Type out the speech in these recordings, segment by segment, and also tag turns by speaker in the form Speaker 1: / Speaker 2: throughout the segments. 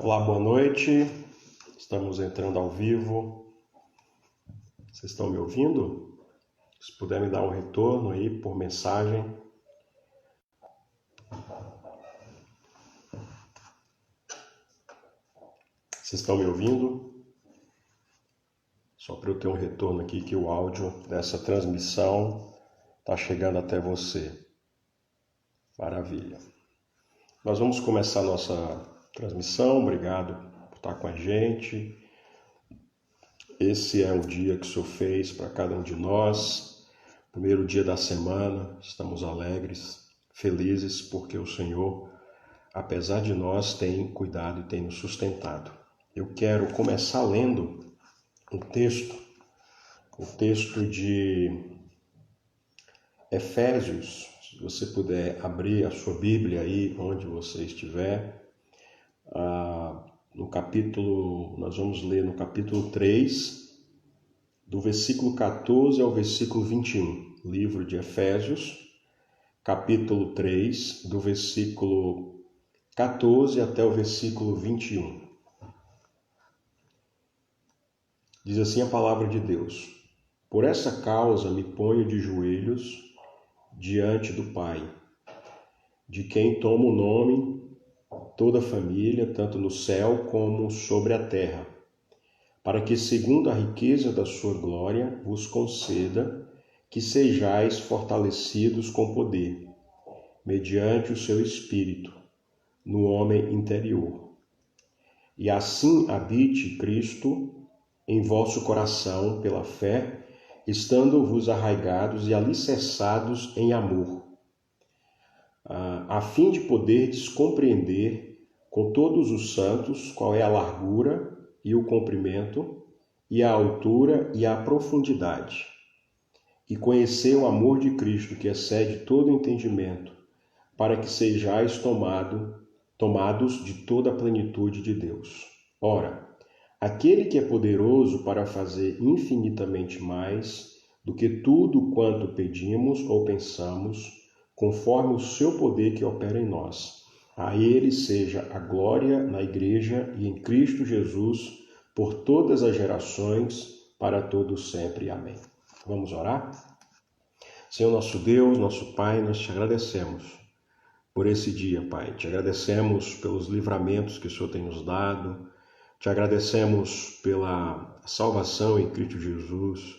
Speaker 1: Olá, boa noite. Estamos entrando ao vivo. Vocês estão me ouvindo? Se puder me dar um retorno aí por mensagem. Vocês estão me ouvindo? Só para eu ter um retorno aqui que o áudio dessa transmissão está chegando até você. Maravilha. Nós vamos começar a nossa transmissão. Obrigado por estar com a gente. Esse é um dia que o Senhor fez para cada um de nós. Primeiro dia da semana. Estamos alegres, felizes, porque o Senhor, apesar de nós, tem cuidado e tem nos sustentado. Eu quero começar lendo o texto de Efésios. Se você puder abrir a sua Bíblia aí, onde você estiver, nós vamos ler no capítulo 3, do versículo 14 ao versículo 21. Livro de Efésios, capítulo 3, do versículo 14 até o versículo 21. Diz assim a palavra de Deus: Por essa causa me ponho de joelhos diante do Pai, de quem toma o nome toda a família, tanto no céu como sobre a terra, para que, segundo a riqueza da sua glória, vos conceda que sejais fortalecidos com poder, mediante o seu Espírito, no homem interior. E assim habite Cristo em vosso coração pela fé, estando-vos arraigados e alicerçados em amor, a fim de poderdes compreender com todos os santos qual é a largura e o comprimento, e a altura e a profundidade, e conhecer o amor de Cristo que excede todo entendimento, para que sejais tomados de toda a plenitude de Deus. Ora, aquele que é poderoso para fazer infinitamente mais do que tudo quanto pedimos ou pensamos, conforme o seu poder que opera em nós. A ele seja a glória na Igreja e em Cristo Jesus, por todas as gerações, para todos sempre. Amém. Vamos orar? Senhor nosso Deus, nosso Pai, nós te agradecemos por esse dia, Pai. Te agradecemos pelos livramentos que o Senhor tem nos dado. Te agradecemos pela salvação em Cristo Jesus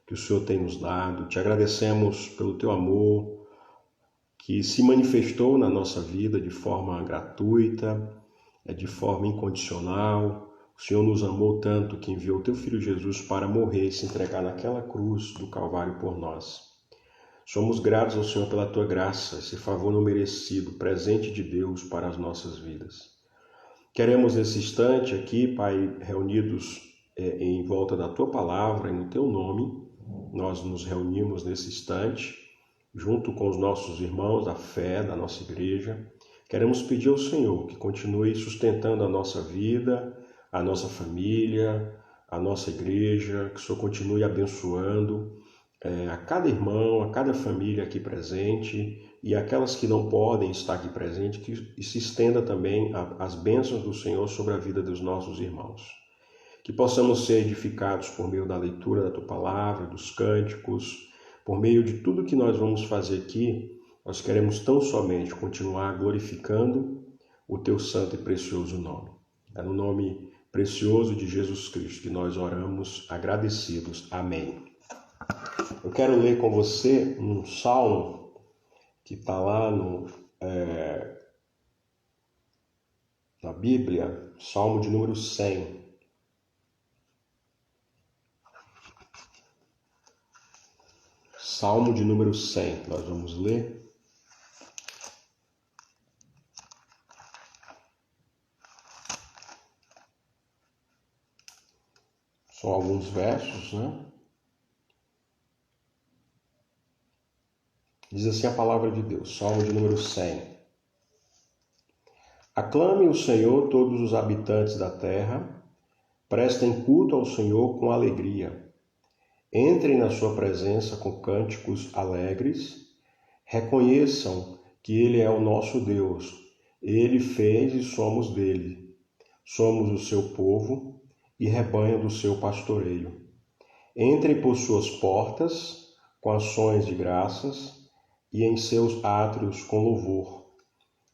Speaker 1: que o Senhor tem nos dado. Te agradecemos pelo teu amor que se manifestou na nossa vida de forma gratuita, de forma incondicional. O Senhor nos amou tanto que enviou o teu Filho Jesus para morrer e se entregar naquela cruz do Calvário por nós. Somos gratos ao Senhor pela tua graça, esse favor não merecido, presente de Deus para as nossas vidas. Queremos nesse instante aqui, Pai, reunidos em volta da tua palavra e no teu nome, nós nos reunimos nesse instante, junto com os nossos irmãos da fé, da nossa igreja. Queremos pedir ao Senhor que continue sustentando a nossa vida, a nossa família, a nossa igreja, que o Senhor continue abençoando a cada irmão, a cada família aqui presente e aquelas que não podem estar aqui presentes, que se estenda também as bênçãos do Senhor sobre a vida dos nossos irmãos. Que possamos ser edificados por meio da leitura da tua palavra, dos cânticos, por meio de tudo que nós vamos fazer aqui. Nós queremos tão somente continuar glorificando o teu santo e precioso nome. É no nome precioso de Jesus Cristo que nós oramos agradecidos. Amém. Eu quero ler com você um salmo que está lá na Bíblia, salmo de número 100. Salmo de número 100, nós vamos ler. São alguns versos, né? Diz assim a palavra de Deus, Salmo de número 100. Aclame o Senhor todos os habitantes da terra, prestem culto ao Senhor com alegria. Entrem na sua presença com cânticos alegres, reconheçam que Ele é o nosso Deus, Ele fez e somos dele. somos o seu povo e rebanho do seu pastoreio. Entre por suas portas com ações de graças e em seus átrios com louvor.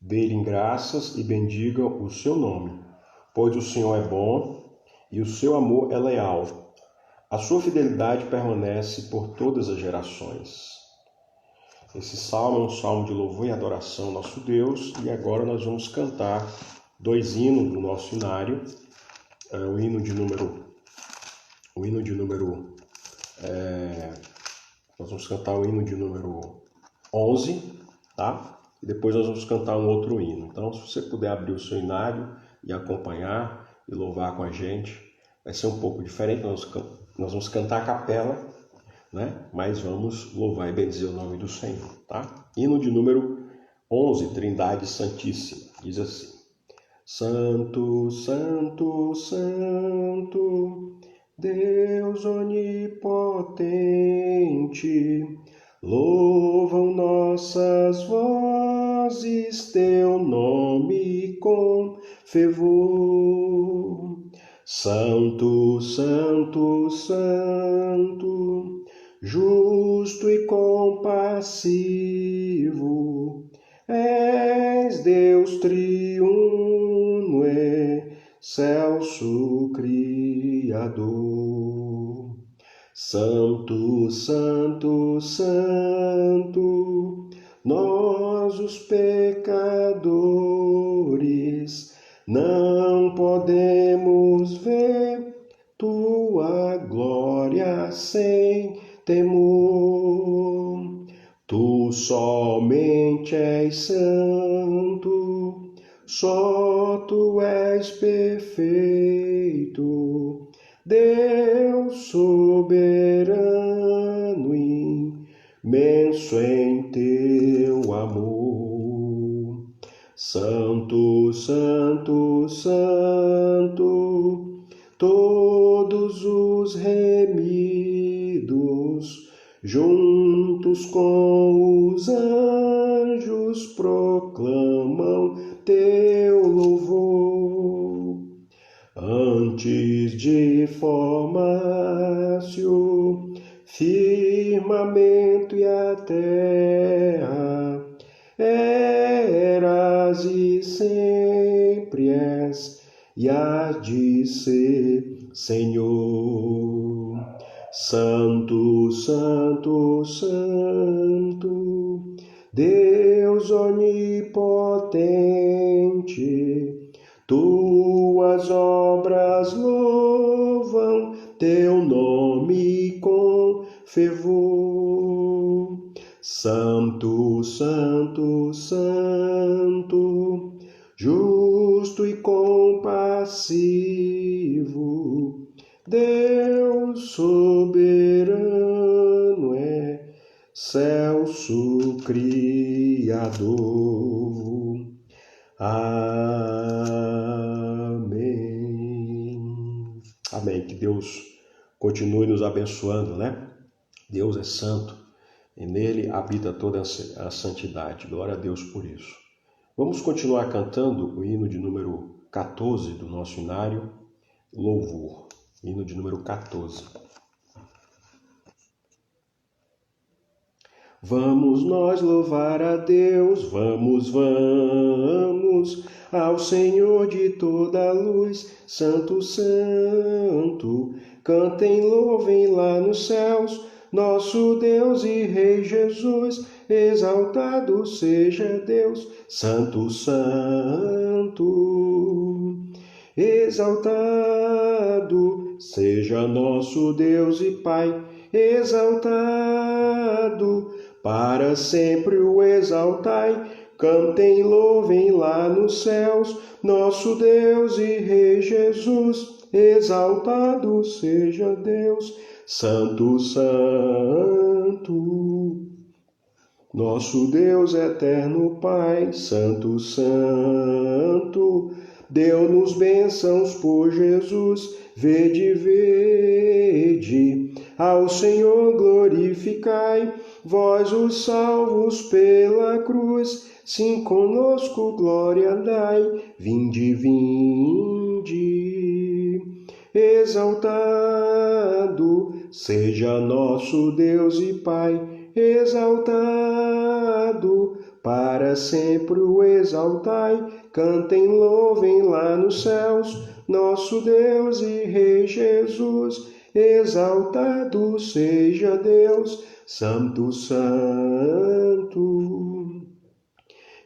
Speaker 1: Dê-lhe graças e bendiga o seu nome, pois o Senhor é bom e o seu amor é leal. A sua fidelidade permanece por todas as gerações. Esse salmo é um salmo de louvor e adoração ao nosso Deus, e agora nós vamos cantar 2 hinos do nosso inário. O hino de número nós vamos cantar o hino de número 11, tá? E depois nós vamos cantar um outro hino. Então, se você puder abrir o seu inário e acompanhar e louvar com a gente, vai ser um pouco diferente. Nós vamos cantar a capela, né? Mas vamos louvar e bendizer o nome do Senhor, tá? Hino de número 11, Trindade Santíssima. Diz assim: Santo, Santo, Santo, Deus onipotente, louvam nossas vozes teu nome com fervor. Santo, Santo, Santo, justo e compassivo, és Deus triuno, excelso Criador. Santo, Santo, Santo, nós os pecadores não podemos ver tua glória sem temor. Tu somente és santo, só tu és perfeito, Deus soberano, imenso em teu amor. Santo, Santo, Santo, todos os remidos, juntos com os anjos, proclamam teu louvor. Antes de formar-se o firmamento e a terra, eras e sempre és, e hás de ser, Senhor. Santo, Santo, Santo, Deus onipotente, tuas obras louvam teu nome com fervor. Santo, Santo, Santo, justo e compassivo, Deus soberano, excelso Criador. Amém. Amém. Que Deus continue nos abençoando, né? Deus é santo e nele habita toda a santidade. Glória a Deus por isso. Vamos continuar cantando o hino de número 14 do nosso inário, Louvor. Hino de número 14. Vamos nós louvar a Deus, vamos, vamos, ao Senhor de toda a luz, Santo, Santo, cantem, louvem lá nos céus, nosso Deus e Rei Jesus, exaltado seja Deus, Santo, Santo, exaltado seja nosso Deus e Pai, exaltado, para sempre o exaltai, cantem, louvem lá nos céus, nosso Deus e Rei Jesus, exaltado seja Deus, Santo, Santo, nosso Deus eterno Pai, Santo, Santo, deu-nos bênçãos por Jesus, vede, vede, ao Senhor glorificai, vós os salvos pela cruz, sim conosco glória dai, vinde, vinde. Exaltado seja nosso Deus e Pai, exaltado, para sempre o exaltai, cantem, louvem lá nos céus, nosso Deus e Rei Jesus, exaltado seja Deus, Santo, Santo.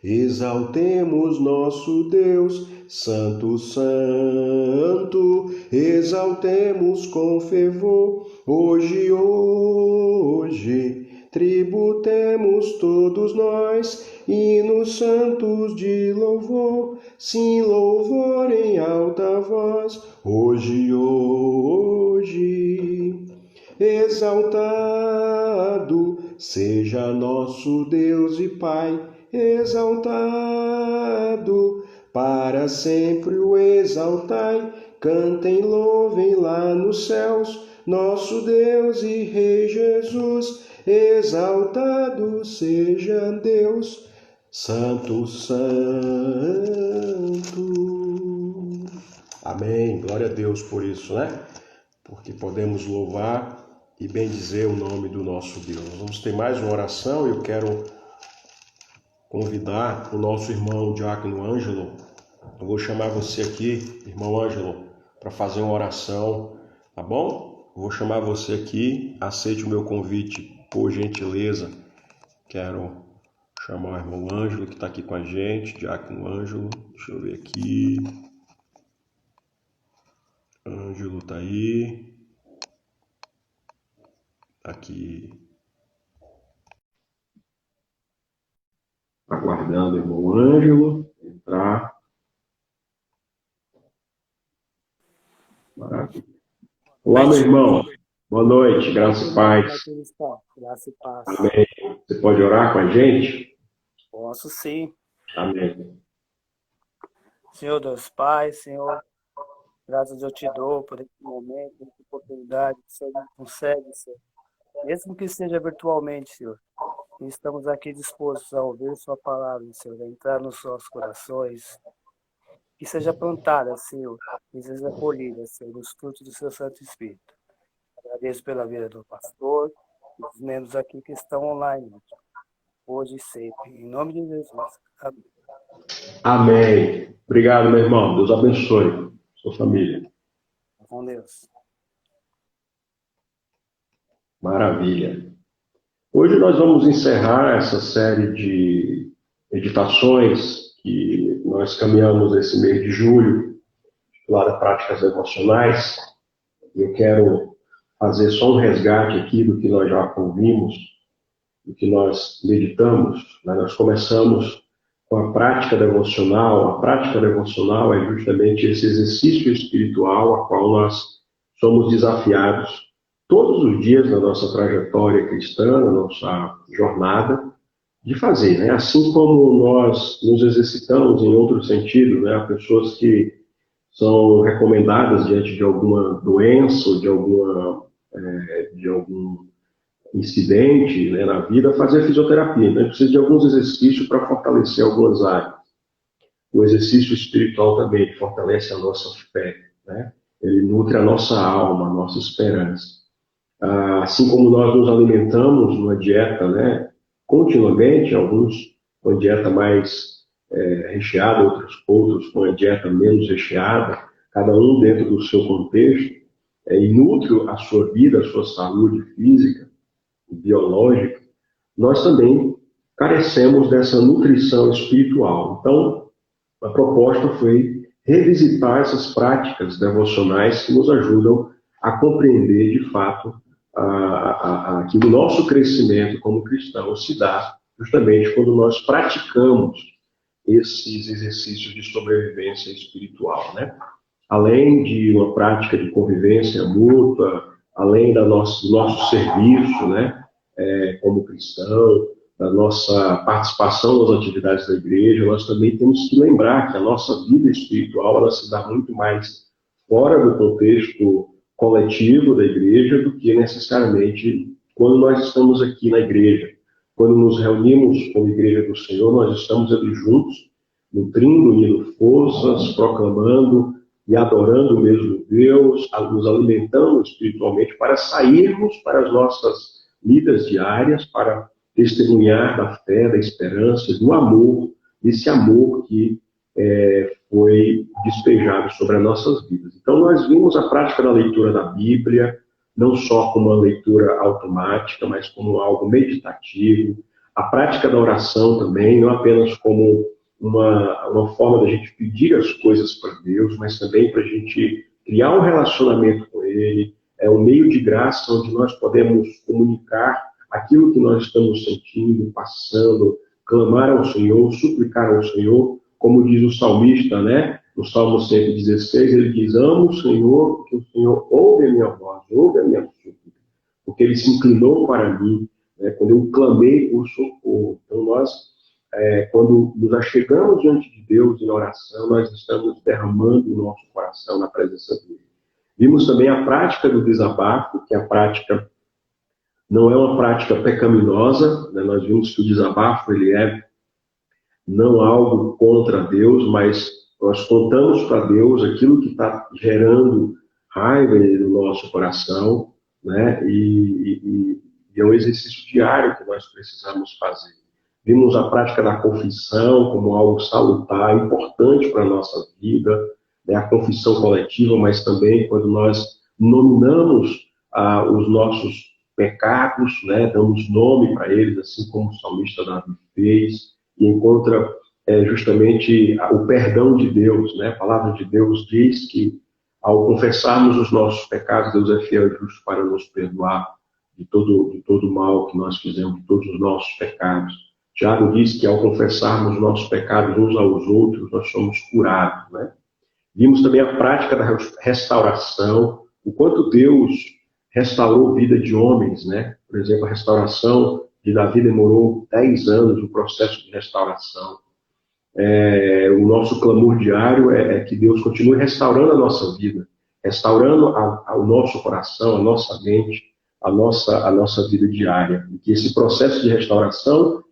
Speaker 1: Exaltemos nosso Deus, Santo, Santo, exaltemos com fervor, hoje, hoje, tributemos todos nós, hinos santos de louvor, sim, louvor em alta voz, hoje, hoje. Exaltado seja nosso Deus e Pai, exaltado, para sempre o exaltai, cantem, louvem lá nos céus, nosso Deus e Rei Jesus, exaltado seja Deus, Santo, Santo. Amém, glória a Deus por isso, né? Porque podemos louvar e bendizer o nome do nosso Deus. Vamos ter mais uma oração e eu quero convidar o nosso irmão Diácono Ângelo. Eu vou chamar você aqui, irmão Ângelo, para fazer uma oração, tá bom? Eu vou chamar você aqui, aceite o meu convite, por gentileza. Quero chamar o irmão Ângelo, que está aqui com a gente, Diácono Ângelo. Deixa eu ver aqui. Ângelo está aí. Aqui. Aguardando o irmão Ângelo entrar. Maravilha. Olá, meu irmão. Boa noite, graça e paz.
Speaker 2: Graça e paz.
Speaker 1: Amém. Você pode orar com a gente?
Speaker 2: Posso sim.
Speaker 1: Amém.
Speaker 2: Senhor Deus Pai, Senhor, graças eu te dou por esse momento, essa oportunidade que o Senhor nos concede, Senhor. Mesmo que seja virtualmente, Senhor. E estamos aqui dispostos a ouvir sua palavra, Senhor, a entrar nos nossos corações. Que seja plantada, Senhor, e seja colhida, Senhor, nos frutos do seu Santo Espírito. Agradeço pela vida do pastor e dos membros aqui que estão online, hoje e sempre. Em nome de Jesus. Amém.
Speaker 1: Amém. Obrigado, meu irmão. Deus abençoe sua família.
Speaker 2: Com Deus.
Speaker 1: Maravilha. Hoje nós vamos encerrar essa série de meditações que nós caminhamos esse mês de julho, titulada Práticas Devocionais. Eu quero fazer só um resgate aqui do que nós já ouvimos, do que nós meditamos. Nós começamos com a prática devocional. A prática devocional é justamente esse exercício espiritual a qual nós somos desafiados todos os dias na nossa trajetória cristã, na nossa jornada, de fazer, né? Assim como nós nos exercitamos em outro sentido, né? Há pessoas que são recomendadas diante de alguma doença ou de algum incidente, né, na vida, fazer fisioterapia. Então, a gente precisa de alguns exercícios para fortalecer algumas áreas. O exercício espiritual também fortalece a nossa fé, né? Ele nutre a nossa alma, a nossa esperança. Assim como nós nos alimentamos numa dieta, né, continuamente, alguns com a dieta mais recheada, outros com a dieta menos recheada, cada um dentro do seu contexto, e nutre a sua vida, a sua saúde física, biológica, nós também carecemos dessa nutrição espiritual. Então, a proposta foi revisitar essas práticas devocionais que nos ajudam a compreender, de fato, que o nosso crescimento como cristãos se dá justamente quando nós praticamos esses exercícios de sobrevivência espiritual, né? Além de uma prática de convivência mútua, além do nosso serviço, né, como cristão, da nossa participação nas atividades da igreja, nós também temos que lembrar que a nossa vida espiritual ela se dá muito mais fora do contexto coletivo da igreja do que necessariamente quando nós estamos aqui na igreja, quando nos reunimos como igreja do Senhor, nós estamos ali juntos, nutrindo, unindo forças, proclamando e adorando o mesmo Deus, nos alimentando espiritualmente para sairmos para as nossas vidas diárias, para testemunhar da fé, da esperança, do amor, desse amor que foi despejado sobre as nossas vidas. Então, nós vimos a prática da leitura da Bíblia, não só como uma leitura automática, mas como algo meditativo. A prática da oração também, não apenas como uma forma da gente pedir as coisas para Deus, mas também para a gente criar um relacionamento com Ele. É um meio de graça onde nós podemos comunicar aquilo que nós estamos sentindo, passando, clamar ao Senhor, suplicar ao Senhor, como diz o salmista, né? No Salmo 116, ele diz: amo o Senhor, porque o Senhor ouve a minha voz, ouve a minha súplica, porque Ele se inclinou para mim, né? Quando eu clamei por socorro. Então nós, quando nos achegamos diante de Deus em oração, nós estamos derramando o nosso coração na presença dEle. Vimos também a prática do desabafo, que a prática não é uma prática pecaminosa, né? Nós vimos que o desabafo ele é não algo contra Deus, mas nós contamos para Deus aquilo que está gerando raiva no nosso coração, né? E é um exercício diário que nós precisamos fazer. Vimos a prática da confissão como algo salutar, importante para a nossa vida, né? A confissão coletiva, mas também quando nós nominamos os nossos pecados, né? Damos nome para eles, assim como o salmista Davi fez, e encontra justamente o perdão de Deus, né? A palavra de Deus diz que ao confessarmos os nossos pecados, Deus é fiel e justo para nos perdoar de todo o mal que nós fizemos, de todos os nossos pecados. Tiago diz que ao confessarmos os nossos pecados uns aos outros, nós somos curados, né? Vimos também a prática da restauração, o quanto Deus restaurou a vida de homens, né? Por exemplo, a restauração de Davi demorou 10 anos, o processo de restauração. O nosso clamor diário é que Deus continue restaurando a nossa vida, restaurando o nosso coração, a nossa mente, a nossa vida diária. E que esse processo de restauração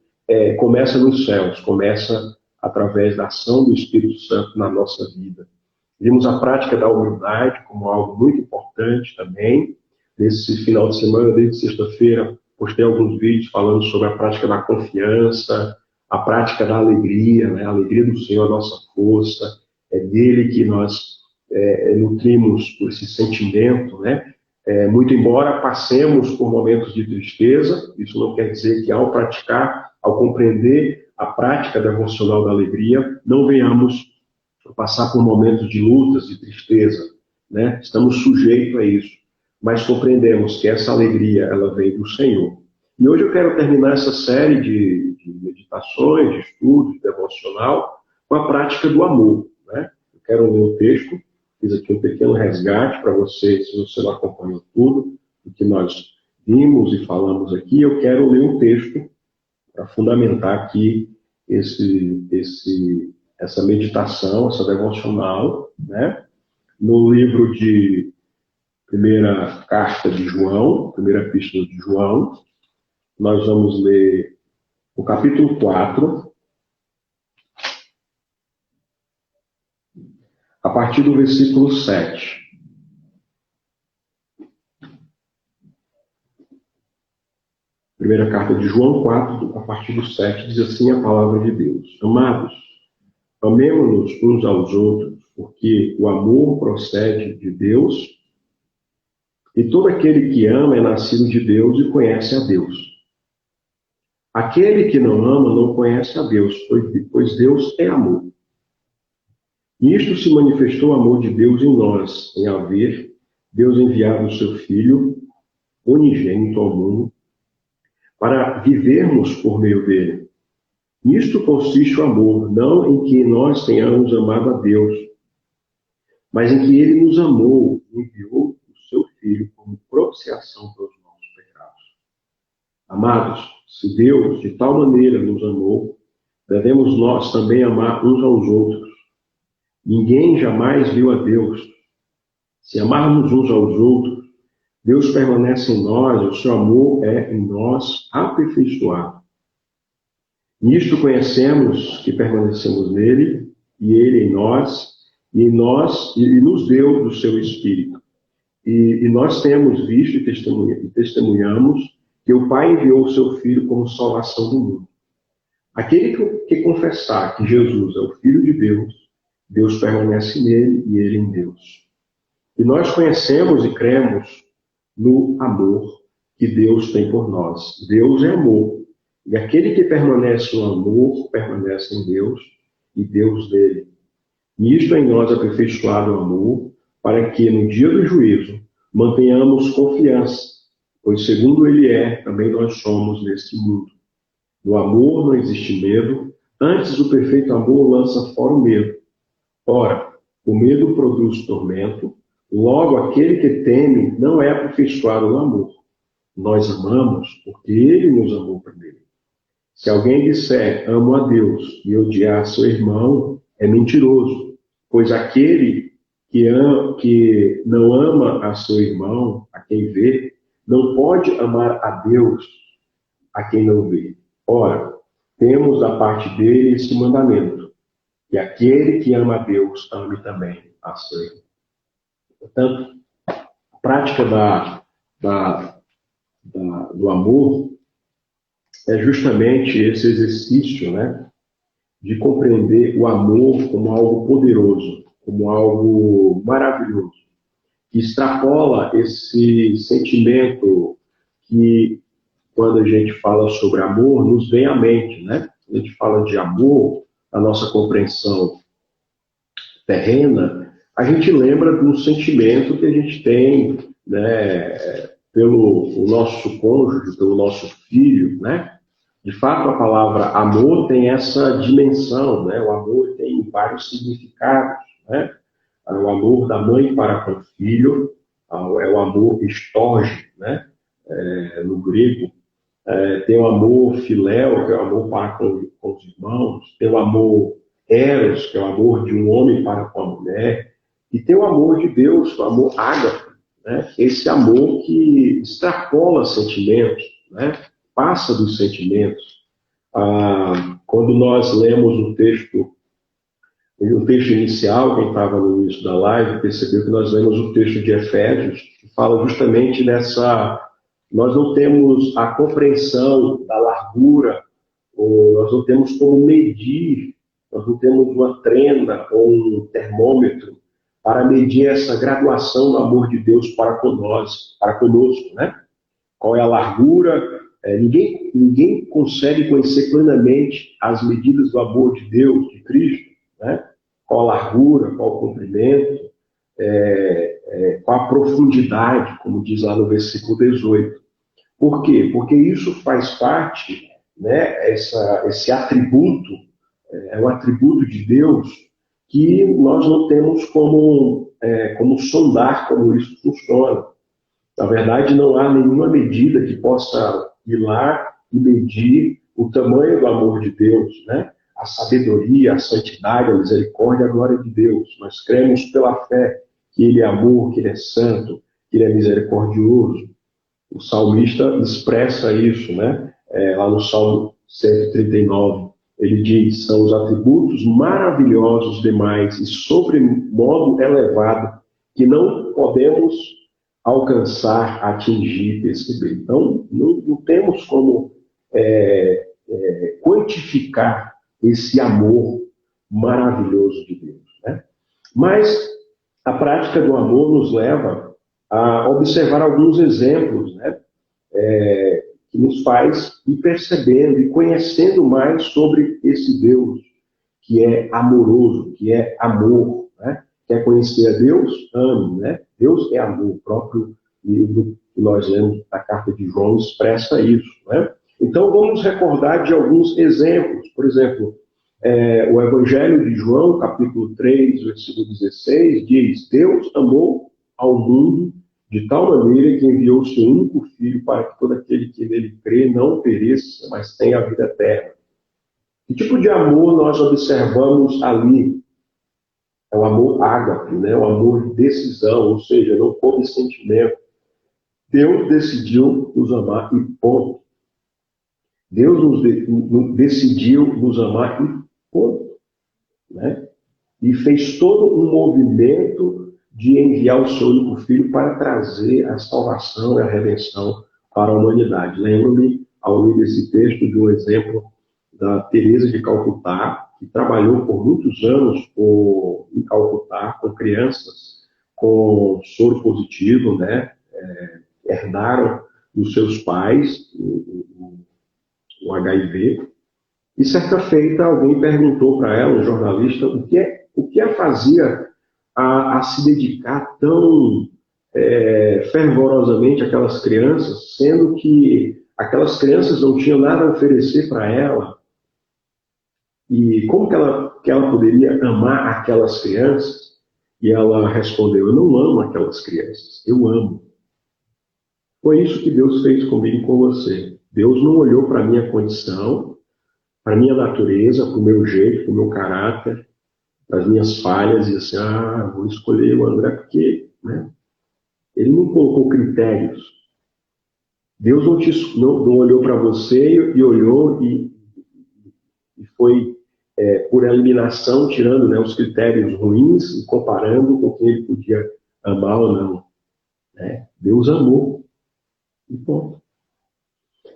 Speaker 1: começa nos céus, começa através da ação do Espírito Santo na nossa vida. Vimos a prática da humildade como algo muito importante também. Nesse final de semana, desde sexta-feira, postei alguns vídeos falando sobre a prática da confiança, a prática da alegria, né? A alegria do Senhor, a nossa força, é dele que nós nutrimos por esse sentimento, né? Muito embora passemos por momentos de tristeza, isso não quer dizer que ao praticar, ao compreender a prática devocional da alegria, não venhamos passar por momentos de lutas, de tristeza, né? Estamos sujeitos a isso, mas compreendemos que essa alegria, ela vem do Senhor. E hoje eu quero terminar essa série de meditações, de estudos, devocional, com a prática do amor, né? Eu quero ler o texto, fiz aqui um pequeno resgate para você, se você não acompanhou tudo o que nós vimos e falamos aqui, eu quero ler um texto para fundamentar aqui essa meditação, essa devocional, né? No livro de primeira carta de João, primeira epístola de João, nós vamos ler o capítulo 4, a partir do versículo 7. Primeira carta de João 4, a partir do 7, diz assim a palavra de Deus: Amados, amemo-nos uns aos outros, porque o amor procede de Deus, e todo aquele que ama é nascido de Deus e conhece a Deus. Aquele que não ama não conhece a Deus, pois Deus é amor. Nisto se manifestou o amor de Deus em nós, em haver Deus enviado o seu Filho unigênito ao mundo, para vivermos por meio dele. Nisto consiste o amor, não em que nós tenhamos amado a Deus, mas em que ele nos amou e enviou o seu Filho como propiciação pelos nossos pecados. Amados, se Deus de tal maneira nos amou, devemos nós também amar uns aos outros. Ninguém jamais viu a Deus. Se amarmos uns aos outros, Deus permanece em nós, o seu amor é em nós aperfeiçoado. Nisto conhecemos que permanecemos nele, e ele em nós, e nos deu do seu Espírito. E nós temos visto e testemunhamos que o Pai enviou o seu Filho como salvação do mundo. Aquele que confessar que Jesus é o Filho de Deus, Deus permanece nele e ele em Deus. E nós conhecemos e cremos no amor que Deus tem por nós. Deus é amor. E aquele que permanece no amor, permanece em Deus e Deus nele. Nisto em nós aperfeiçoado o amor, para que no dia do juízo mantenhamos confiança, pois segundo ele é, também nós somos neste mundo. No amor não existe medo, antes o perfeito amor lança fora o medo. Ora, o medo produz tormento, logo aquele que teme não é aperfeiçoado no amor. Nós amamos porque ele nos amou primeiro. Se alguém disser amo a Deus e odiar seu irmão, é mentiroso, pois aquele que não ama a seu irmão, a quem vê, não pode amar a Deus, a quem não vê. Ora, temos da parte dele esse mandamento, que aquele que ama a Deus, ame também a seu irmão. Portanto, a prática do amor é justamente esse exercício, né, de compreender o amor como algo poderoso, como algo maravilhoso, que extrapola esse sentimento que, quando a gente fala sobre amor, nos vem à mente, né? Quando a gente fala de amor, a nossa compreensão terrena, a gente lembra do sentimento que a gente tem, né, pelo o nosso cônjuge, pelo nosso filho, né? De fato, a palavra amor tem essa dimensão, né? O amor tem vários significados, né? O amor da mãe para com o filho, é o amor estorge, né? No grego. Tem o amor filéu, que é o amor para com os irmãos. Tem o amor eros, que é o amor de um homem para com a mulher. E tem o amor de Deus, o amor ágape, né? Esse amor que extrapola sentimentos, né? Passa dos sentimentos. Quando nós lemos o texto inicial, quem estava no início da live percebeu que nós lemos o texto de Efésios, que fala justamente dessa... Nós não temos a compreensão da largura, ou nós não temos como medir, nós não temos uma trena ou um termômetro para medir essa graduação do amor de Deus para conosco, né? Qual é a largura? Ninguém consegue conhecer plenamente as medidas do amor de Deus, de Cristo, né? Qual a largura, qual o comprimento, qual a profundidade, como diz lá no versículo 18. Por quê? Porque isso faz parte, né, esse atributo, é um atributo de Deus que nós não temos como sondar como isso funciona. Na verdade, não há nenhuma medida que possa ir lá e medir o tamanho do amor de Deus, né? A sabedoria, a santidade, a misericórdia, a glória de Deus. Nós cremos pela fé que Ele é amor, que Ele é santo, que Ele é misericordioso. O salmista expressa isso, né? Lá no Salmo 139, ele diz, são os atributos maravilhosos demais e sobremodo elevado que não podemos alcançar, atingir, perceber. Então, não temos como quantificar esse amor maravilhoso de Deus, né? Mas a prática do amor nos leva a observar alguns exemplos, né? Que nos faz ir percebendo e conhecendo mais sobre esse Deus que é amoroso, que é amor, né? Quer conhecer a Deus? Ame, né? Deus é amor. O próprio livro que nós lemos, a carta de João, expressa isso, né? Então, vamos recordar de alguns exemplos. Por exemplo, o Evangelho de João, capítulo 3, versículo 16, diz: Deus amou ao mundo de tal maneira que enviou o seu único Filho para que todo aquele que nele crê não pereça, mas tenha a vida eterna. Que tipo de amor nós observamos ali? É o amor ágape, né? O amor de decisão, ou seja, não come sentimento. Deus decidiu nos amar e ponto. Deus decidiu nos amar e ponto. Né? E fez todo um movimento de enviar o seu único filho para trazer a salvação e a redenção para a humanidade. Lembro-me, ao ler esse texto, de um exemplo da Teresa de Calcutá, que trabalhou por muitos anos em Calcutá com crianças com soro positivo, né? Herdaram dos seus pais o HIV. E certa feita alguém perguntou para ela, um jornalista, o que a fazia a se dedicar tão fervorosamente àquelas crianças, sendo que aquelas crianças não tinham nada a oferecer para ela. E como que ela poderia amar aquelas crianças? E ela respondeu, eu não amo aquelas crianças, eu amo. Foi isso que Deus fez comigo e com você. Deus não olhou para a minha condição, para a minha natureza, para o meu jeito, para o meu caráter, para as minhas falhas, e assim, vou escolher o André porque, né? Ele não colocou critérios. Deus não olhou para você e olhou e foi, por eliminação, tirando, né, os critérios ruins e comparando com quem ele podia amar ou não. Né? Deus amou. E ponto.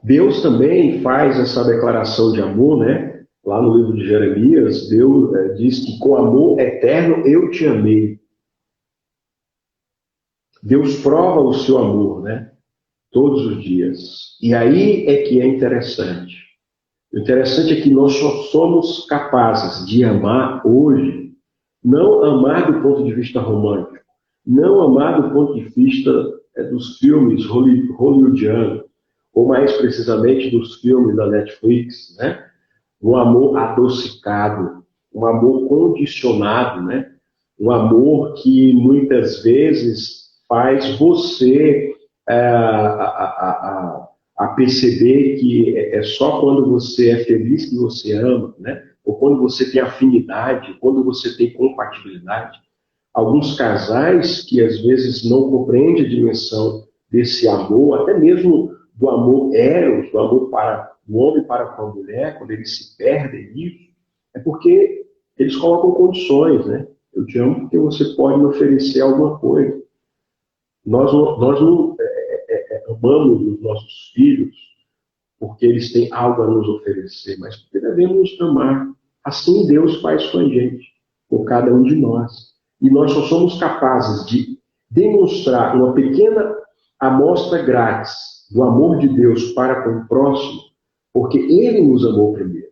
Speaker 1: Deus também faz essa declaração de amor, né? Lá no livro de Jeremias, Deus diz que com amor eterno eu te amei. Deus prova o seu amor, né? Todos os dias. E aí é que é interessante. O interessante é que nós só somos capazes de amar hoje, não amar do ponto de vista romântico, não amar do ponto de vista dos filmes hollywoodianos, ou mais precisamente dos filmes da Netflix, né? Um amor adocicado, um amor condicionado, né? Um amor que muitas vezes faz você a perceber que é só quando você é feliz que você ama, né? Ou quando você tem afinidade, quando você tem compatibilidade. Alguns casais que às vezes não compreendem a dimensão desse amor, até mesmo do amor eros, do amor para o homem para com a mulher, quando eles se perdem nisso, é porque eles colocam condições, né? Eu te amo porque você pode me oferecer alguma coisa. Nós não amamos os nossos filhos porque eles têm algo a nos oferecer, mas porque devemos amar. Assim Deus faz com a gente, com cada um de nós. E nós só somos capazes de demonstrar uma pequena amostra grátis do amor de Deus para com o próximo, porque Ele nos amou primeiro.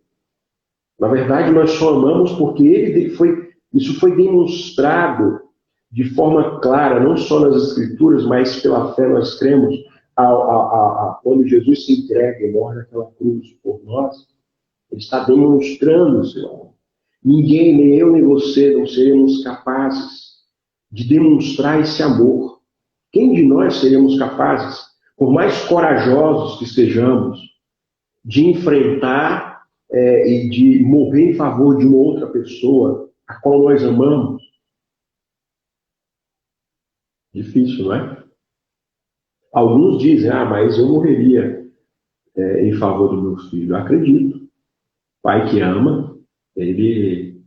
Speaker 1: Na verdade, nós só amamos porque isso foi demonstrado de forma clara, não só nas Escrituras, mas pela fé nós cremos, quando Jesus se entrega e morre naquela cruz por nós, Ele está demonstrando o seu amor. Ninguém, nem eu, nem você, não seremos capazes de demonstrar esse amor. Quem de nós seremos capazes, por mais corajosos que sejamos, de enfrentar e de morrer em favor de uma outra pessoa a qual nós amamos? Difícil, não é? Alguns dizem, mas eu morreria em favor do meu filho. Eu acredito. Pai que ama, ele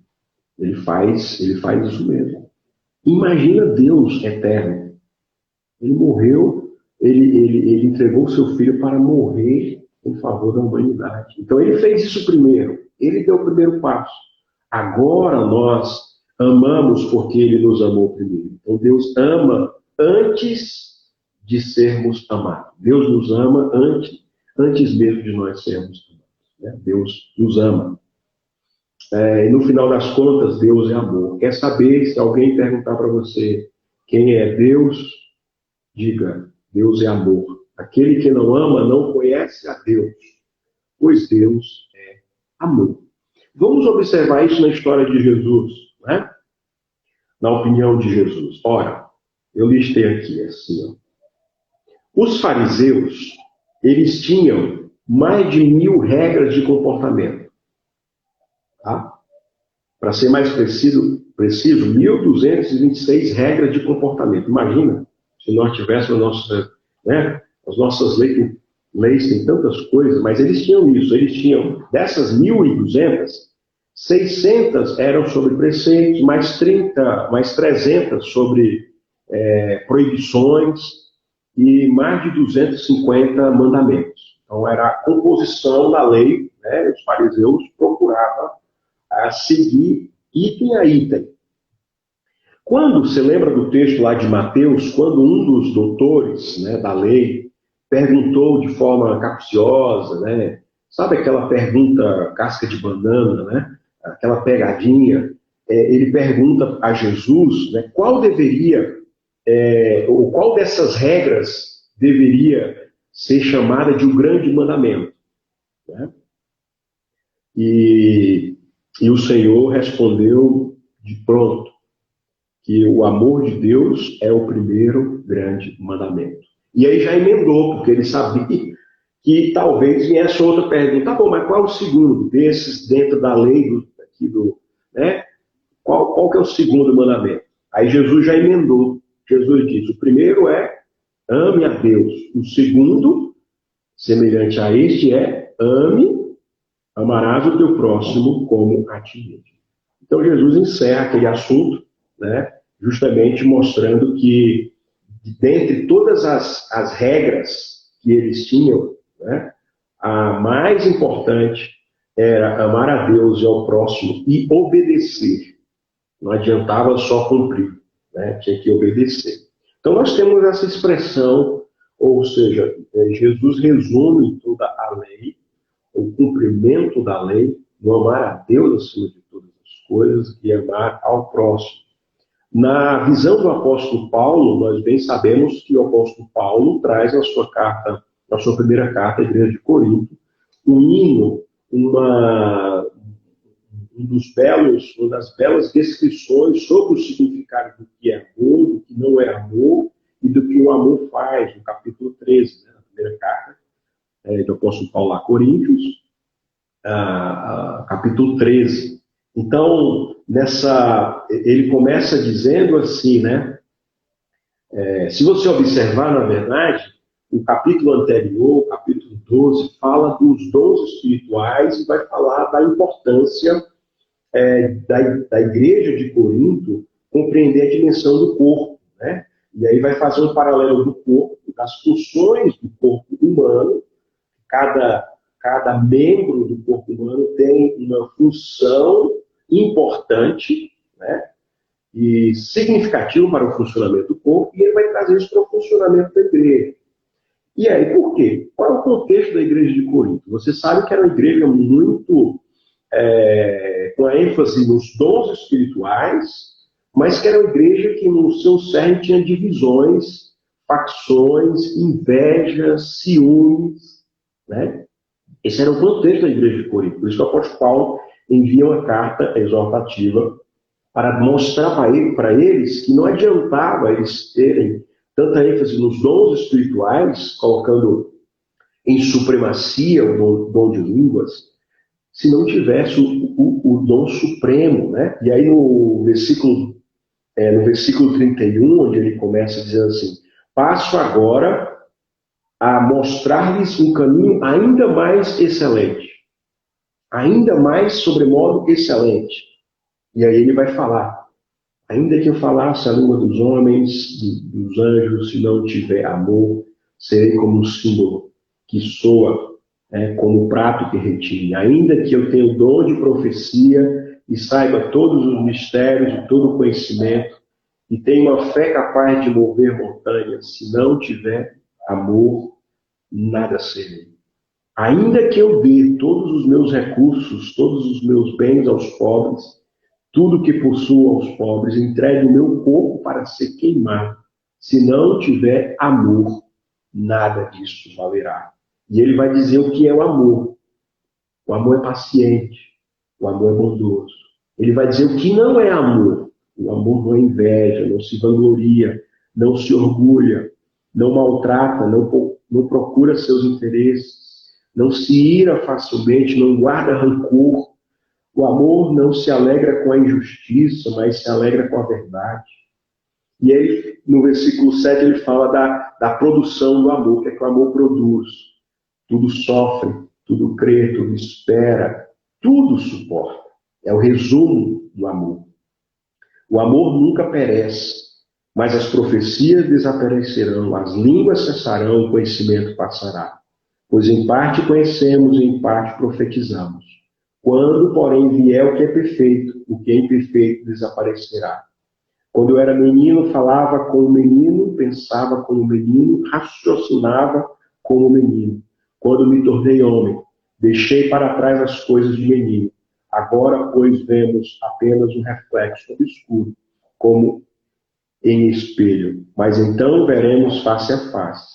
Speaker 1: faz isso mesmo. Imagina Deus eterno. Ele morreu, ele entregou o seu filho para morrer em favor da humanidade. Então ele fez isso primeiro. Ele deu o primeiro passo. Agora nós amamos porque ele nos amou primeiro. Então Deus ama antes de sermos amados. Deus nos ama antes mesmo de nós sermos amados. Né? Deus nos ama. E no final das contas, Deus é amor. Quer saber, se alguém perguntar para você quem é Deus, diga, Deus é amor. Aquele que não ama não conhece a Deus, pois Deus é amor. Vamos observar isso na história de Jesus, né? Na opinião de Jesus. Ora, eu listei aqui assim, Os fariseus, eles tinham mais de 1000 regras de comportamento. Tá? Para ser mais preciso, 1.226 regras de comportamento. Imagina se nós tivéssemos né? As nossas leis têm tantas coisas, mas eles tinham isso. Eles tinham, dessas 1.200, 600 eram sobre preceitos, mais 30, mais 300 sobre proibições e mais de 250 mandamentos. Então, era a composição da lei, né? Os fariseus procuravam seguir item a item. Quando, você lembra do texto lá de Mateus, quando um dos doutores, né, da lei perguntou de forma capciosa, né, sabe aquela pergunta casca de banana, né, aquela pegadinha, ele pergunta a Jesus, né, qual deveria, ou qual dessas regras deveria ser chamada de um grande mandamento, né? E o Senhor respondeu de pronto que o amor de Deus é o primeiro grande mandamento. E aí já emendou, porque ele sabia que talvez viesse outra pergunta. Tá bom, mas qual é o segundo desses dentro da lei né? Qual que é o segundo mandamento? Aí Jesus já emendou. Jesus diz, o primeiro é ame a Deus. O segundo, semelhante a este, é amarás o teu próximo como a ti mesmo. Então Jesus encerra aquele assunto, né, justamente mostrando que, dentre todas as regras que eles tinham, né, a mais importante era amar a Deus e ao próximo e obedecer. Não adiantava só cumprir, né, tinha que obedecer. Então nós temos essa expressão, ou seja, Jesus resume toda a lei, o cumprimento da lei, no amar a Deus acima de todas as coisas e amar ao próximo. Na visão do apóstolo Paulo, nós bem sabemos que o apóstolo Paulo traz na sua carta, na sua primeira carta à igreja de Corinto, um hino, uma das belas descrições sobre o significado do que é amor, do que não é amor e do que o amor faz, no capítulo 13, né, na primeira carta do apóstolo Paulo a Coríntios, capítulo 13. Então, ele começa dizendo assim, né? Se você observar, na verdade, o capítulo anterior, o capítulo 12, fala dos dons espirituais e vai falar da importância da igreja de Corinto compreender a dimensão do corpo, né? E aí vai fazer um paralelo do corpo, das funções do corpo humano. Cada membro do corpo humano tem uma função importante, né, e significativa para o funcionamento do corpo, e ele vai trazer isso para o funcionamento da igreja. E aí, por quê? Qual é o contexto da igreja de Corinto? Você sabe que era uma igreja muito com a ênfase nos dons espirituais, mas que era uma igreja que no seu cerne tinha divisões, facções, invejas, ciúmes, né? Esse era o contexto da igreja de Corinto. Por isso que o apóstolo Paulo envia uma carta exortativa para mostrar para eles que não adiantava eles terem tanta ênfase nos dons espirituais, colocando em supremacia o dom de línguas, se não tivesse o dom supremo, né? E aí no versículo 31, onde ele começa dizendo assim, passo agora a mostrar-lhes um caminho ainda mais excelente, ainda mais sobremodo excelente. E aí ele vai falar, ainda que eu falasse a língua dos homens, dos anjos, se não tiver amor, serei como um símbolo que soa, como um prato que retine. Ainda que eu tenha o dom de profecia e saiba todos os mistérios e todo o conhecimento, e tenha uma fé capaz de mover montanhas, se não tiver amor, nada serei. Ainda que eu dê todos os meus recursos, todos os meus bens aos pobres, tudo que possuo aos pobres, entregue o meu corpo para ser queimado. Se não tiver amor, nada disso valerá. E ele vai dizer o que é o amor. O amor é paciente, o amor é bondoso. Ele vai dizer o que não é amor. O amor não é inveja, não se vangloria, não se orgulha, não maltrata, não procura seus interesses, não se ira facilmente, não guarda rancor. O amor não se alegra com a injustiça, mas se alegra com a verdade. E aí, no versículo 7, ele fala da produção do amor. O que é que o amor produz? Tudo sofre, tudo crê, tudo espera, tudo suporta. É o resumo do amor. O amor nunca perece, mas as profecias desaparecerão, as línguas cessarão, o conhecimento passará. Pois em parte conhecemos e em parte profetizamos. Quando, porém, vier o que é perfeito, o que é imperfeito desaparecerá. Quando eu era menino, falava como menino, pensava como menino, raciocinava como menino. Quando me tornei homem, deixei para trás as coisas de menino. Agora, pois, vemos apenas um reflexo obscuro, como em espelho. Mas então veremos face a face.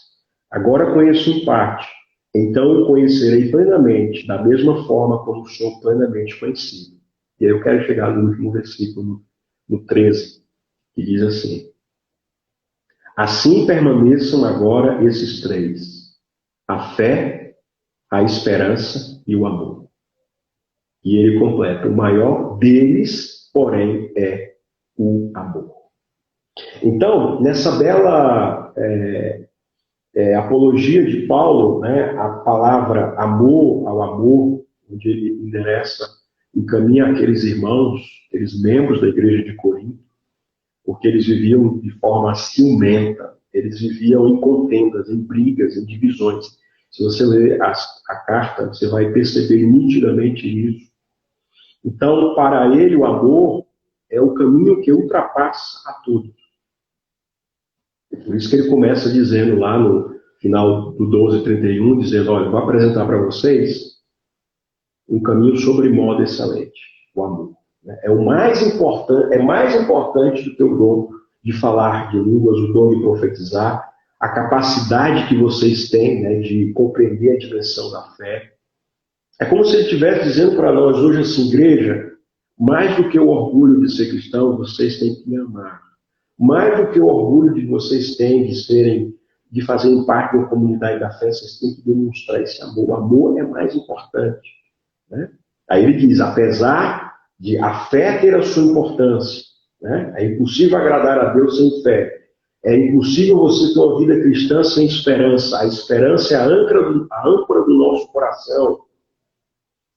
Speaker 1: Agora conheço em parte, então o conhecerei plenamente, da mesma forma como sou plenamente conhecido. E aí eu quero chegar no último versículo, no 13, que diz assim: assim permaneçam agora esses três: a fé, a esperança e o amor. E ele completa: o maior deles, porém, é o amor. Então, nessa bela apologia de Paulo, né, a palavra amor ao amor, onde ele endereça, encaminha aqueles irmãos, aqueles membros da igreja de Corinto, porque eles viviam de forma ciumenta, eles viviam em contendas, em brigas, em divisões. Se você ler a carta, você vai perceber nitidamente isso. Então, para ele, o amor é o caminho que ultrapassa a tudo. Por isso que ele começa dizendo lá no final do 12:31, dizendo: olha, vou apresentar para vocês um caminho sobre modo excelente, o amor. É o mais importante, é mais importante do que o dom de falar de línguas, o dom de profetizar, a capacidade que vocês têm, né, de compreender a dimensão da fé. É como se ele estivesse dizendo para nós hoje assim: igreja, mais do que o orgulho de ser cristão, vocês têm que me amar. Mais do que o orgulho de vocês têm de fazerem parte da comunidade da fé, vocês têm que demonstrar esse amor. O amor é mais importante, né? Aí ele diz: apesar de a fé ter a sua importância, né? É impossível agradar a Deus sem fé. É impossível você ter uma vida cristã sem esperança. A esperança é a âncora do nosso coração.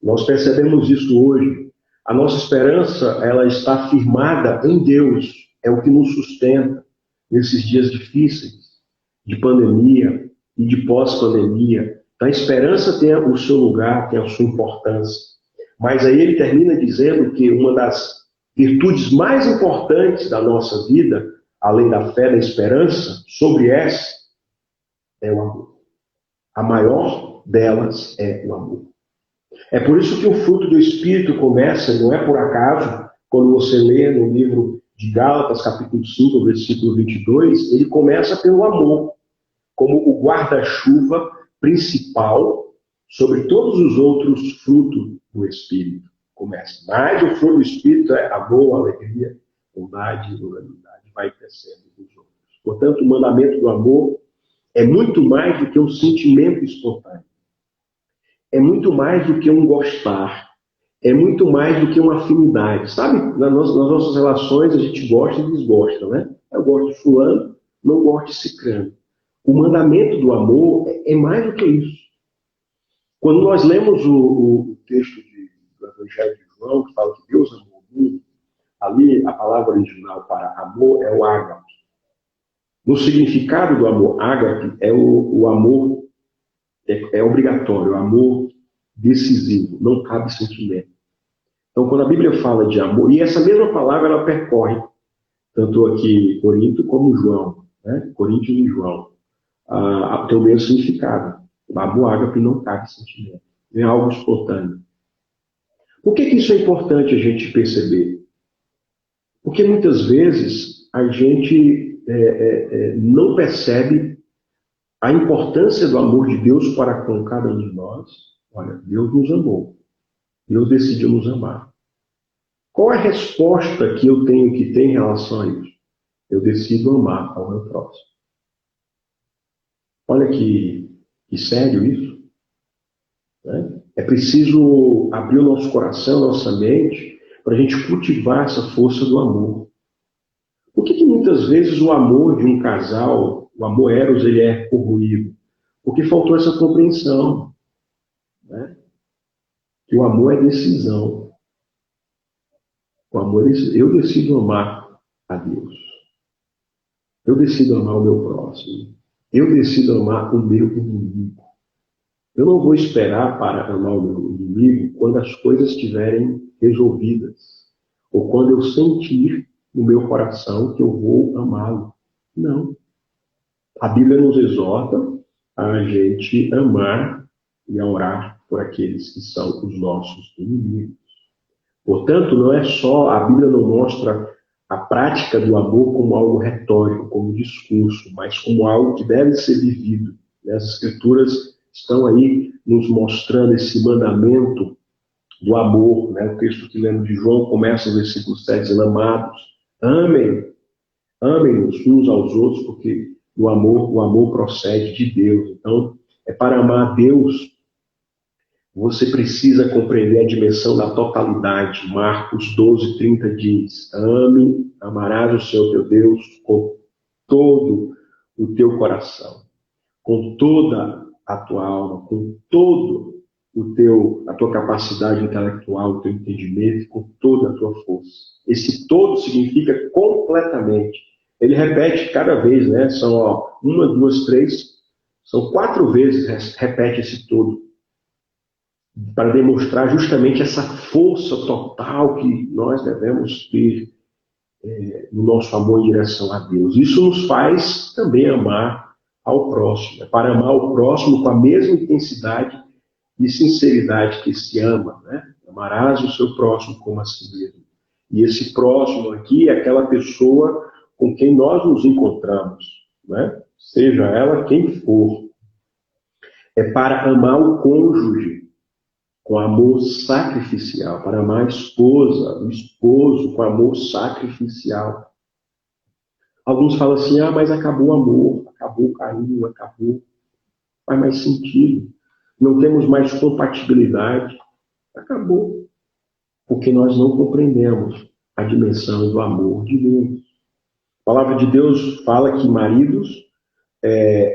Speaker 1: Nós percebemos isso hoje. A nossa esperança, ela está firmada em Deus. É o que nos sustenta nesses dias difíceis, de pandemia e de pós-pandemia. Então, a esperança tem o seu lugar, tem a sua importância. Mas aí ele termina dizendo que uma das virtudes mais importantes da nossa vida, além da fé e da esperança, sobre essa, é o amor. A maior delas é o amor. É por isso que o fruto do Espírito começa, não é por acaso, quando você lê no livro de Gálatas, capítulo 5, versículo 22, ele começa pelo amor, como o guarda-chuva principal sobre todos os outros frutos do Espírito. Começa. Mas o fruto do Espírito é amor, alegria, bondade, longanimidade, vai crescendo nos outros. Portanto, o mandamento do amor é muito mais do que um sentimento espontâneo. É muito mais do que um gostar. É muito mais do que uma afinidade. Sabe, nas nossas relações a gente gosta e desgosta, né? Eu gosto de fulano, não gosto de ciclano. O mandamento do amor é mais do que isso. Quando nós lemos o texto do Evangelho de João, que fala que Deus amou o mundo, ali a palavra original para amor é o ágape. No significado do amor, ágape é o amor, é obrigatório, o amor decisivo, não cabe sentimento. Então, quando a Bíblia fala de amor, e essa mesma palavra ela percorre tanto aqui Corinto como João, né? Coríntios e João, tem o mesmo significado. O amor ágape não cabe sentimento, é algo espontâneo. Por que isso é importante a gente perceber? Porque muitas vezes a gente não percebe a importância do amor de Deus para com cada um de nós. Olha, Deus nos amou. Deus decidiu nos amar. Qual é a resposta que eu tenho que ter em relação a isso? Eu decido amar ao meu próximo. Olha que sério isso. Né? É preciso abrir o nosso coração, nossa mente, para a gente cultivar essa força do amor. Por que muitas vezes o amor de um casal, O amor eros, ele é corroído. Porque faltou essa compreensão, né? Que o amor é decisão. O amor é decisão. Eu decido amar a Deus. Eu decido amar o meu próximo. Eu decido amar o meu inimigo. Eu não vou esperar para amar o meu inimigo quando as coisas estiverem resolvidas. Ou quando eu sentir no meu coração que eu vou amá-lo. Não. A Bíblia nos exorta a gente amar e a orar por aqueles que são os nossos inimigos. Portanto, não é só, a Bíblia não mostra a prática do amor como algo retórico, como discurso, mas como algo que deve ser vivido. As Escrituras estão aí nos mostrando esse mandamento do amor. O texto que lemos de João começa no versículo 7 dizendo: amados, amem-nos uns aos outros, porque o amor procede de Deus. Então, para amar a Deus, você precisa compreender a dimensão da totalidade. Marcos 12:30 diz: amarás o Senhor teu Deus com todo o teu coração, com toda a tua alma, com todo a tua capacidade intelectual, o teu entendimento, com toda a tua força. Esse todo significa completamente. Ele repete cada vez, né? São 1, 2, 3, são 4 vezes repete esse todo, para demonstrar justamente essa força total que nós devemos ter no nosso amor em direção a Deus. Isso nos faz também amar ao próximo. Para amar o próximo com a mesma intensidade e sinceridade que se ama, né? Amarás o seu próximo como a si mesmo. E esse próximo aqui é aquela pessoa com quem nós nos encontramos, né? Seja ela quem for. É para amar o cônjuge com amor sacrificial, para amar a esposa, o esposo com amor sacrificial. Alguns falam assim: mas acabou o amor, acabou o carinho, acabou. Faz mais sentido. Não temos mais compatibilidade. Acabou. Porque nós não compreendemos a dimensão do amor de Deus. A palavra de Deus fala que maridos,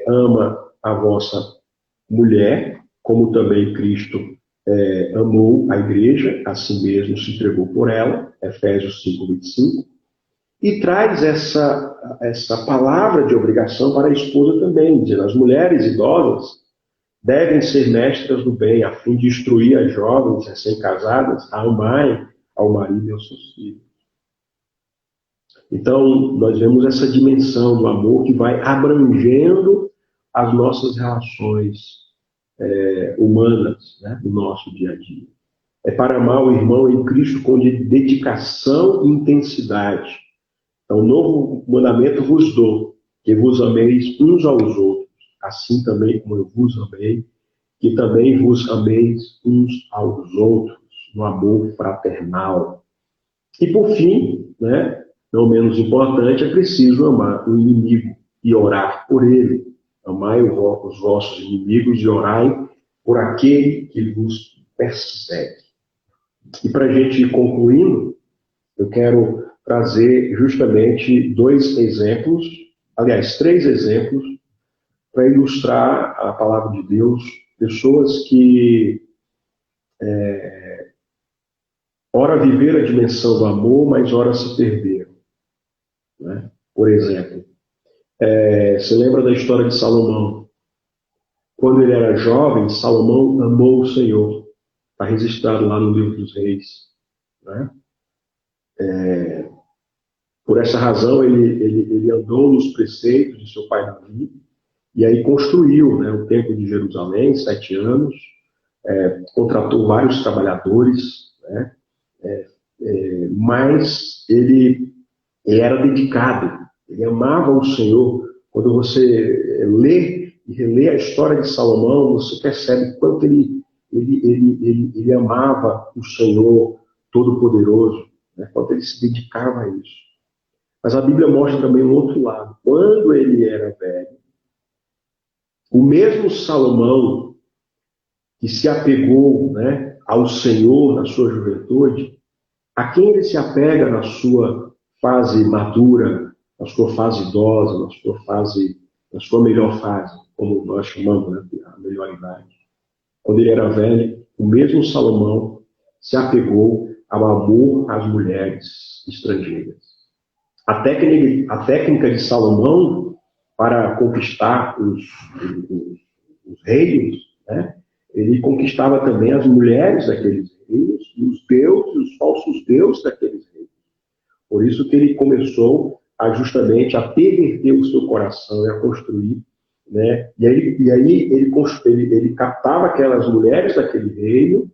Speaker 1: ama a vossa mulher, como também Cristo amou a igreja, a si mesmo se entregou por ela, Efésios 5:25, e traz essa palavra de obrigação para a esposa também, dizendo: as mulheres idosas devem ser mestras do bem, a fim de instruir as jovens recém-casadas a amarem ao marido e aos seus filhos. Então, nós vemos essa dimensão do amor que vai abrangendo as nossas relações humanas, né, do nosso dia a dia. É para amar o irmão em Cristo com dedicação e intensidade. Então, novo mandamento vos dou, que vos ameis uns aos outros, assim também como eu vos amei, que também vos ameis uns aos outros, no amor fraternal. E por fim, né, não menos importante, é preciso amar o inimigo e orar por ele. Amai os vossos inimigos e orai por aquele que vos persegue. E para a gente ir concluindo, eu quero trazer justamente 2 exemplos, aliás, 3 exemplos, para ilustrar a palavra de Deus, pessoas que ora viveram a dimensão do amor, mas ora se perderam. Né? Por exemplo, você lembra da história de Salomão? Quando ele era jovem, Salomão amou o Senhor. Está registrado lá no livro dos Reis. Né? Por essa razão, ele andou nos preceitos de seu pai Davi, e aí construiu, né, o templo de Jerusalém, 7 anos, contratou vários trabalhadores, né, mas ele era dedicado, ele amava o Senhor. Quando você lê e relê a história de Salomão, você percebe quanto ele amava o Senhor Todo-Poderoso, né, quanto ele se dedicava a isso. Mas a Bíblia mostra também um outro lado. Quando ele era velho, o mesmo Salomão que se apegou, né, ao Senhor na sua juventude, a quem ele se apega na sua fase madura, na sua fase idosa, na sua fase na sua melhor fase, como nós chamamos, né, a melhor idade. Quando ele era velho, o mesmo Salomão se apegou ao amor às mulheres estrangeiras. A técnica de Salomão para conquistar os reinos, né, ele conquistava também as mulheres daqueles reinos e os deuses, os falsos deuses daqueles reinos. Por isso que ele começou justamente a perverter o seu coração e a construir, né? E aí ele captava aquelas mulheres daquele reino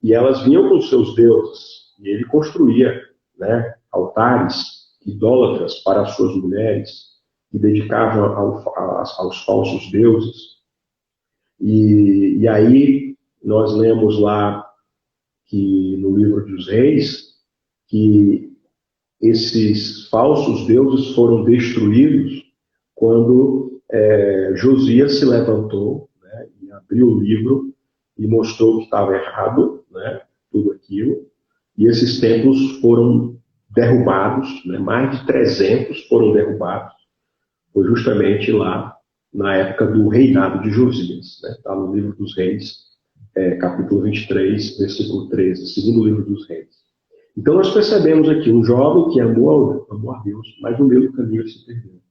Speaker 1: e elas vinham com seus deuses. E ele construía, né, altares idólatras para as suas mulheres que dedicavam aos falsos deuses. E aí nós lemos lá que no livro dos Reis que esses falsos deuses foram destruídos quando Josias se levantou, né, e abriu o livro e mostrou que estava errado, né, tudo aquilo. E esses templos foram derrubados, né, mais de 300 foram derrubados. Foi justamente lá na época do reinado de Josias. Está, né, no livro dos Reis, capítulo 23, versículo 13, segundo livro dos Reis. Então nós percebemos aqui um jovem que amou a Deus, mas no meio do caminho ele se perdeu.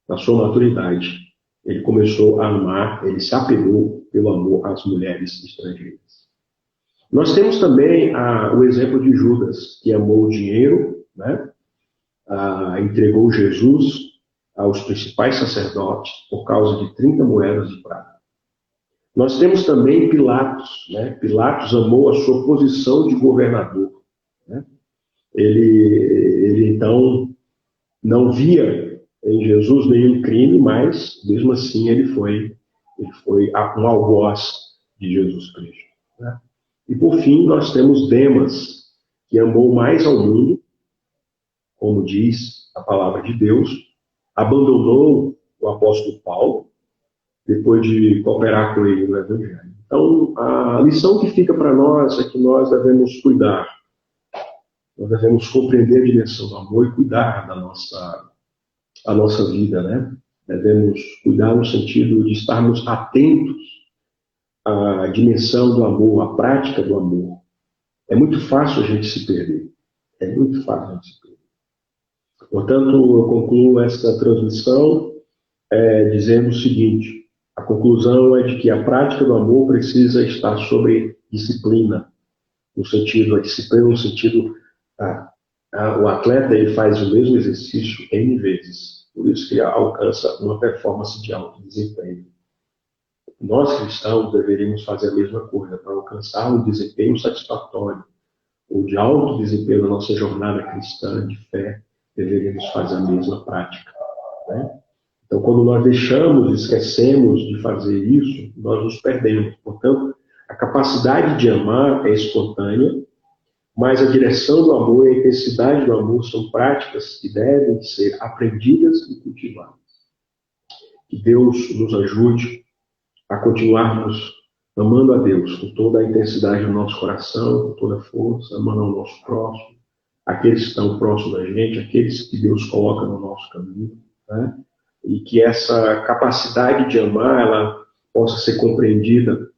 Speaker 1: Na sua maturidade, ele começou a amar, ele se apegou pelo amor às mulheres estrangeiras. Nós temos também o exemplo de Judas, que amou o dinheiro, né? Entregou Jesus aos principais sacerdotes por causa de 30 moedas de prata. Nós temos também Pilatos, né? Pilatos amou a sua posição de governador, né? Ele então não via em Jesus nenhum crime, mas mesmo assim ele foi um algoz de Jesus Cristo, né? E por fim nós temos Demas, que amou mais ao mundo, como diz a palavra de Deus, abandonou o apóstolo Paulo depois de cooperar com ele no Evangelho. Então, a lição que fica para nós é que nós devemos cuidar, nós devemos compreender a dimensão do amor e cuidar da nossa vida, né? Devemos cuidar no sentido de estarmos atentos à dimensão do amor, à prática do amor. É muito fácil a gente se perder. É muito fácil a gente se perder. Portanto, eu concluo esta transmissão dizendo o seguinte: a conclusão é de que a prática do amor precisa estar sobre disciplina, a disciplina no sentido, o atleta ele faz o mesmo exercício N vezes, por isso que alcança uma performance de alto desempenho. Nós cristãos deveríamos fazer a mesma coisa para alcançar um desempenho satisfatório, ou de alto desempenho na nossa jornada cristã de fé, deveríamos fazer a mesma prática, né? Então, quando nós esquecemos de fazer isso, nós nos perdemos. Portanto, a capacidade de amar é espontânea, mas a direção do amor e a intensidade do amor são práticas que devem ser aprendidas e cultivadas. Que Deus nos ajude a continuarmos amando a Deus com toda a intensidade do nosso coração, com toda a força, amando ao nosso próximo, aqueles que estão próximos da gente, aqueles que Deus coloca no nosso caminho, né? E que essa capacidade de amar ela possa ser compreendida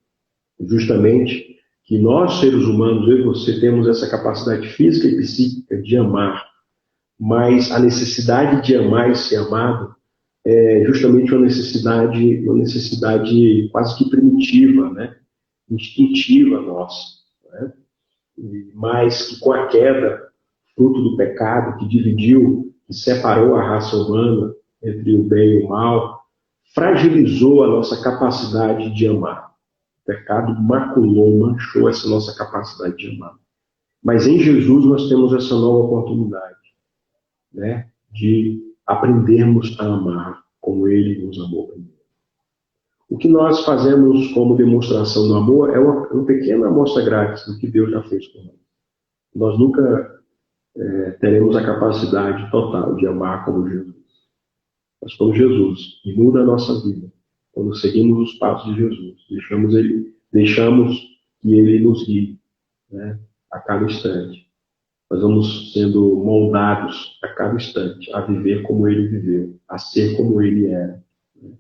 Speaker 1: justamente que nós, seres humanos, eu e você, temos essa capacidade física e psíquica de amar, mas a necessidade de amar e ser amado é justamente uma necessidade quase que primitiva, né? Instintiva nossa, né? Mas que com a queda, fruto do pecado, que dividiu, que separou a raça humana entre o bem e o mal, fragilizou a nossa capacidade de amar. O pecado maculou, manchou essa nossa capacidade de amar. Mas em Jesus nós temos essa nova oportunidade, né, de aprendermos a amar como Ele nos amou primeiro. O que nós fazemos como demonstração do amor é uma pequena amostra grátis do que Deus já fez por nós. Nós nunca teremos a capacidade total de amar como Jesus. Mas como Jesus, e muda a nossa vida, quando seguimos os passos de Jesus, deixamos que Ele nos guie, né, a cada instante, nós vamos sendo moldados a cada instante a viver como ele viveu, a ser como ele era, né?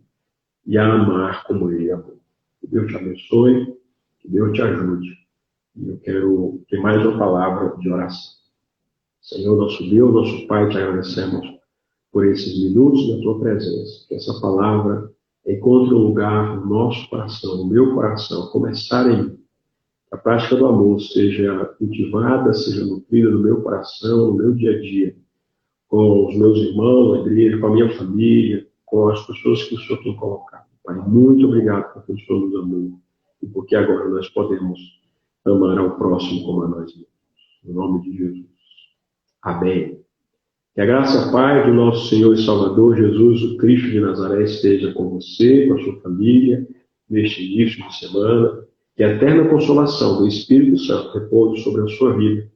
Speaker 1: E a amar como ele amou. Que Deus te abençoe, que Deus te ajude. E eu quero ter mais uma palavra de oração. Senhor, nosso Deus, nosso Pai, te agradecemos por esses minutos da tua presença. Que essa palavra encontre um lugar no nosso coração, no meu coração, começar em mim. A prática do amor seja cultivada, seja nutrida no meu coração, no meu dia a dia, com os meus irmãos, a igreja, com a minha família, com as pessoas que o Senhor tem colocado. Pai, muito obrigado porque o Senhor nos amou e porque agora nós podemos amar ao próximo como a nós mesmos. No nome de Jesus. Amém. Que a graça, Pai, do nosso Senhor e Salvador Jesus, o Cristo de Nazaré, esteja com você, com a sua família, neste início de semana. Que a eterna consolação do Espírito Santo repouse sobre a sua vida,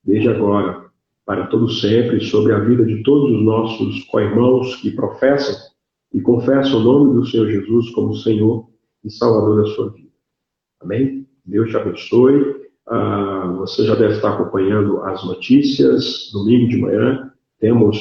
Speaker 1: desde agora, para todo sempre, e sobre a vida de todos os nossos co-irmãos que professam e confessam o nome do Senhor Jesus como Senhor e Salvador da sua vida. Amém? Deus te abençoe. Você já deve estar acompanhando as notícias. Domingo de manhã temos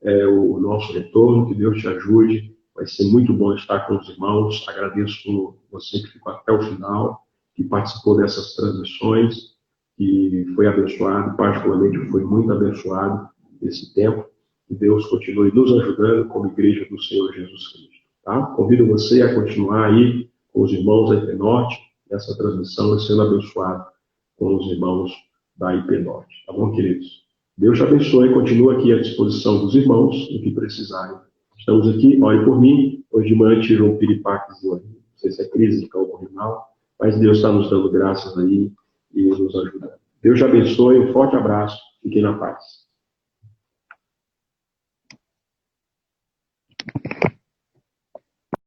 Speaker 1: o nosso retorno. Que Deus te ajude. Vai ser muito bom estar com os irmãos. Agradeço você que ficou até o final, que participou dessas transmissões, que foi abençoado, particularmente foi muito abençoado esse tempo. Que Deus continue nos ajudando como igreja do Senhor Jesus Cristo. Tá? Convido você a continuar aí com os irmãos da IP Norte, nessa transmissão, e sendo abençoado com os irmãos da IP Norte. Tá bom, queridos? Deus te abençoe, continua aqui à disposição dos irmãos, no que precisarem. Estamos aqui, ore por mim. Hoje de manhã tive um piripaquezinho aí, não sei se é crise de campo renal, mas Deus está nos dando graças aí e nos ajudando. Deus te abençoe, um forte abraço, fiquem na paz.